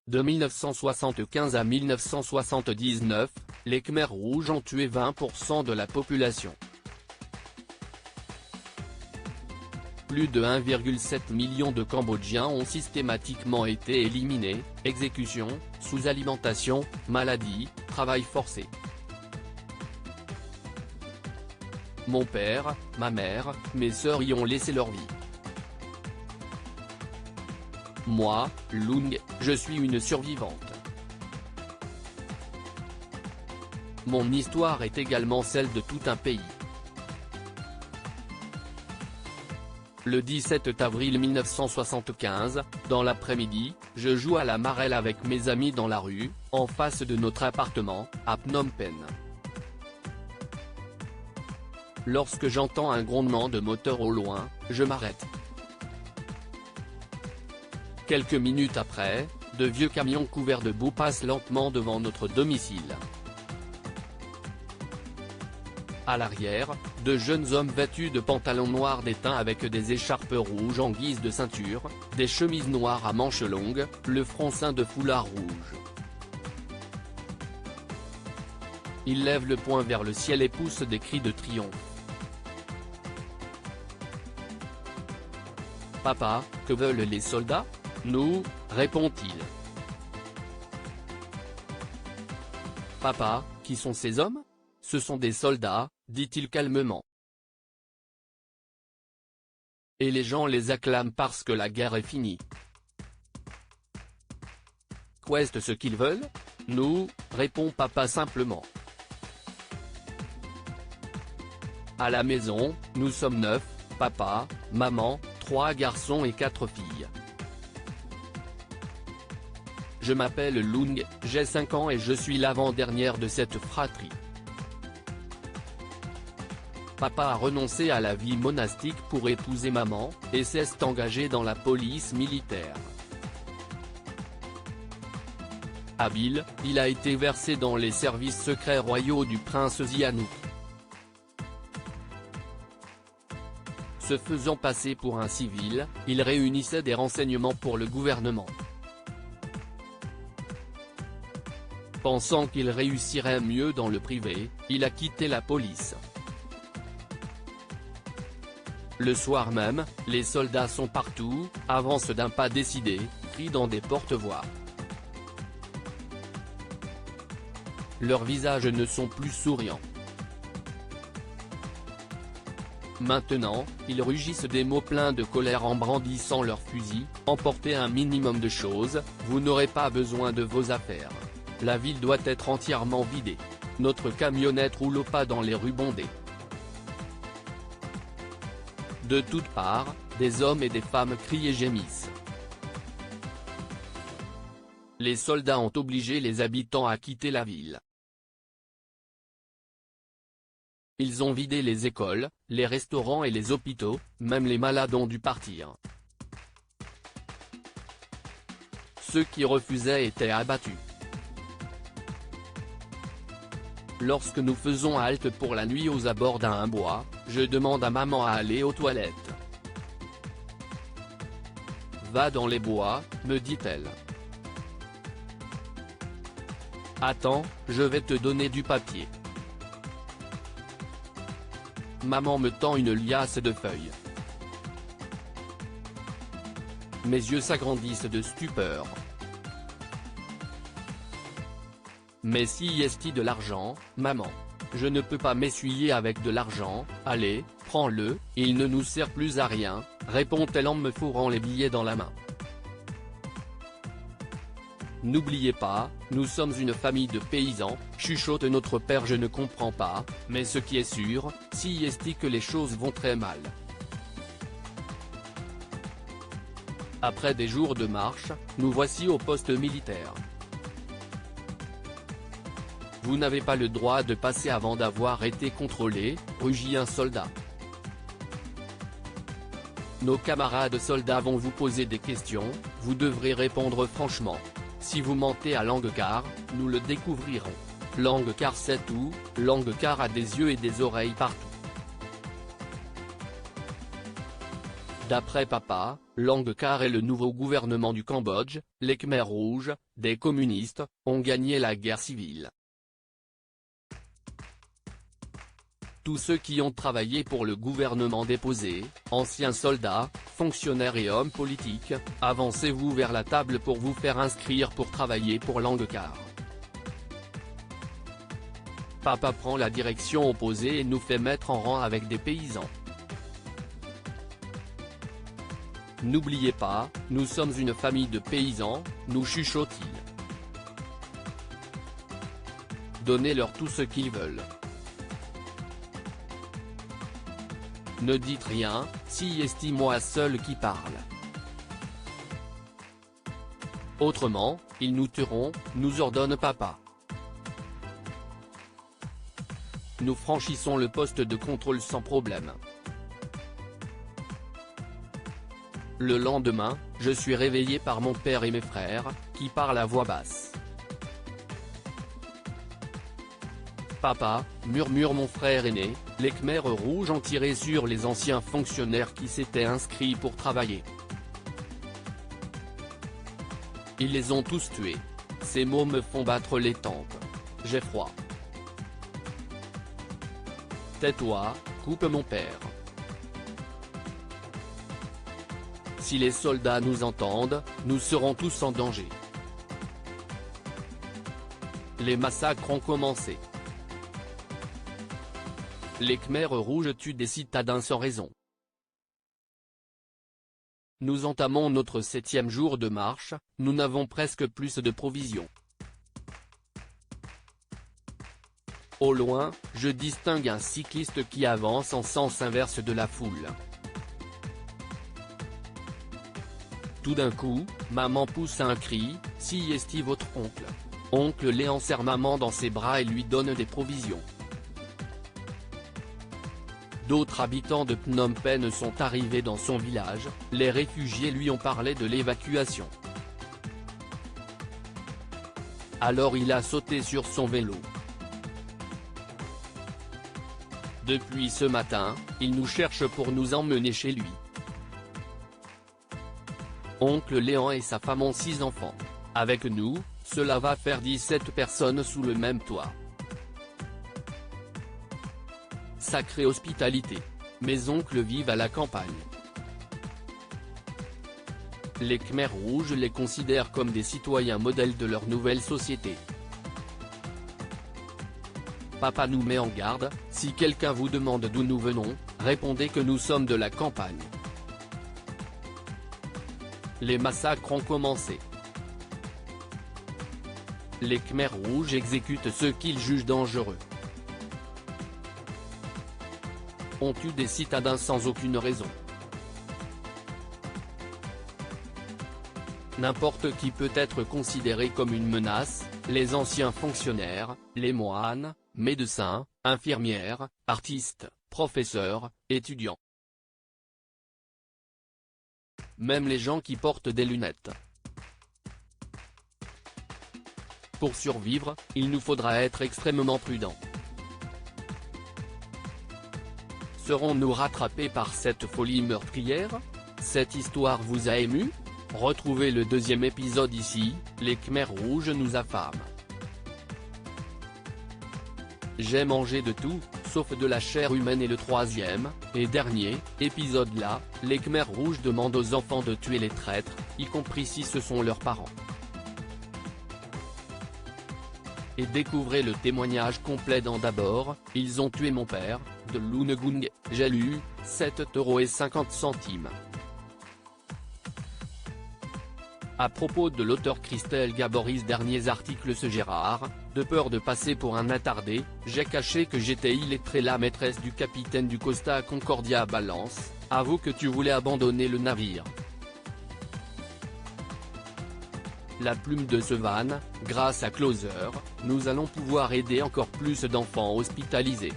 De 1975 à 1979, les Khmers rouges ont tué 20% de la population. Plus de 1,7 million de Cambodgiens ont systématiquement été éliminés, exécutions, sous-alimentation, maladies, travail forcé. Mon père, ma mère, mes sœurs y ont laissé leur vie. Moi, Lung, je suis une survivante. Mon histoire est également celle de tout un pays. Le 17 avril 1975, dans l'après-midi, je joue à la marelle avec mes amis dans la rue, en face de notre appartement, à Phnom Penh. Lorsque j'entends un grondement de moteur au loin, je m'arrête. Quelques minutes après, de vieux camions couverts de boue passent lentement devant notre domicile. À l'arrière, de jeunes hommes vêtus de pantalons noirs déteints avec des écharpes rouges en guise de ceinture, des chemises noires à manches longues, le front ceint de foulards rouges. Ils lèvent le poing vers le ciel et poussent des cris de triomphe. « Papa, que veulent les soldats ? Nous, répond-il. « Papa, qui sont ces hommes ? Ce sont des soldats, dit-il calmement. Et les gens les acclament parce que la guerre est finie. Qu'est-ce ce qu'ils veulent ? Nous, répond papa simplement. À la maison, nous sommes 9, papa, maman, 3 garçons et 4 filles. Je m'appelle Lung, j'ai 5 ans et je suis l'avant-dernière de cette fratrie. Papa a renoncé à la vie monastique pour épouser maman, et s'est engagé dans la police militaire. Habile, il a été versé dans les services secrets royaux du prince Sihanouk. Se faisant passer pour un civil, il réunissait des renseignements pour le gouvernement. Pensant qu'il réussirait mieux dans le privé, il a quitté la police. Le soir même, les soldats sont partout, avancent d'un pas décidé, crient dans des porte-voix. Leurs visages ne sont plus souriants. Maintenant, ils rugissent des mots pleins de colère en brandissant leurs fusils. Emportez un minimum de choses, vous n'aurez pas besoin de vos affaires. La ville doit être entièrement vidée. Notre camionnette roule au pas dans les rues bondées. De toutes parts, des hommes et des femmes crient et gémissent. Les soldats ont obligé les habitants à quitter la ville. Ils ont vidé les écoles, les restaurants et les hôpitaux, même les malades ont dû partir. Ceux qui refusaient étaient abattus. Lorsque nous faisons halte pour la nuit aux abords d'un bois, je demande à maman à aller aux toilettes. « Va dans les bois », me dit-elle. « Attends, je vais te donner du papier. » Maman me tend une liasse de feuilles. Mes yeux s'agrandissent de stupeur. Mais si est-il de l'argent, maman? Je ne peux pas m'essuyer avec de l'argent, allez, prends-le, il ne nous sert plus à rien, répond-elle en me fourrant les billets dans la main. N'oubliez pas, nous sommes une famille de paysans, chuchote notre père. Je ne comprends pas, mais ce qui est sûr, si est que les choses vont très mal. Après des jours de marche, nous voici au poste militaire. Vous n'avez pas le droit de passer avant d'avoir été contrôlé, rugit un soldat. Nos camarades soldats vont vous poser des questions, vous devrez répondre franchement. Si vous mentez à Langkar, nous le découvrirons. Langkar sait tout, Langkar a des yeux et des oreilles partout. D'après papa, Langkar est le nouveau gouvernement du Cambodge, les Khmers rouges, des communistes, ont gagné la guerre civile. Tous ceux qui ont travaillé pour le gouvernement déposé, anciens soldats, fonctionnaires et hommes politiques, avancez-vous vers la table pour vous faire inscrire pour travailler pour Langcar. Papa prend la direction opposée et nous fait mettre en rang avec des paysans. N'oubliez pas, nous sommes une famille de paysans, nous chuchote-t-il. Donnez-leur tout ce qu'ils veulent. Ne dites rien, si est moi seul qui parle. Autrement, ils nous tueront, nous ordonne papa. Nous franchissons le poste de contrôle sans problème. Le lendemain, je suis réveillé par mon père et mes frères, qui parlent à voix basse. Papa, murmure mon frère aîné, les Khmers rouges ont tiré sur les anciens fonctionnaires qui s'étaient inscrits pour travailler. Ils les ont tous tués. Ces mots me font battre les tempes. J'ai froid. Tais-toi, coupe mon père. Si les soldats nous entendent, nous serons tous en danger. Les massacres ont commencé. Les Khmers rouges tuent des citadins sans raison. Nous entamons notre 7e jour de marche, nous n'avons presque plus de provisions. Au loin, je distingue un cycliste qui avance en sens inverse de la foule. Tout d'un coup, maman pousse un cri, « Si est votre oncle ?» Oncle Léon serre maman dans ses bras et lui donne des provisions. D'autres habitants de Phnom Penh sont arrivés dans son village, les réfugiés lui ont parlé de l'évacuation. Alors il a sauté sur son vélo. Depuis ce matin, il nous cherche pour nous emmener chez lui. Oncle Léon et sa femme ont 6 enfants. Avec nous, cela va faire 17 personnes sous le même toit. Sacrée hospitalité. Mes oncles vivent à la campagne. Les Khmers rouges les considèrent comme des citoyens modèles de leur nouvelle société. Papa nous met en garde, si quelqu'un vous demande d'où nous venons, répondez que nous sommes de la campagne. Les massacres ont commencé. Les Khmers rouges exécutent ceux qu'ils jugent dangereux. On tue des citadins sans aucune raison. N'importe qui peut être considéré comme une menace, les anciens fonctionnaires, les moines, médecins, infirmières, artistes, professeurs, étudiants. Même les gens qui portent des lunettes. Pour survivre, il nous faudra être extrêmement prudents. Serons-nous rattrapés par cette folie meurtrière? Cette histoire vous a ému? Retrouvez le 2e épisode ici, les Khmers rouges nous affament. J'ai mangé de tout, sauf de la chair humaine et le 3e, et dernier, épisode là, les Khmers rouges demandent aux enfants de tuer les traîtres, y compris si ce sont leurs parents. Et découvrez le témoignage complet dans D'abord, ils ont tué mon père, de Lunegung, j'ai lu, 7,50 €. À propos de l'auteur Christelle Gaboris, derniers articles. Ce Gérard, de peur de passer pour un attardé, j'ai caché que j'étais illettré. La maîtresse du capitaine du Costa Concordia balance, avoue que tu voulais abandonner le navire. La plume de ce van, grâce à Closer, nous allons pouvoir aider encore plus d'enfants hospitalisés.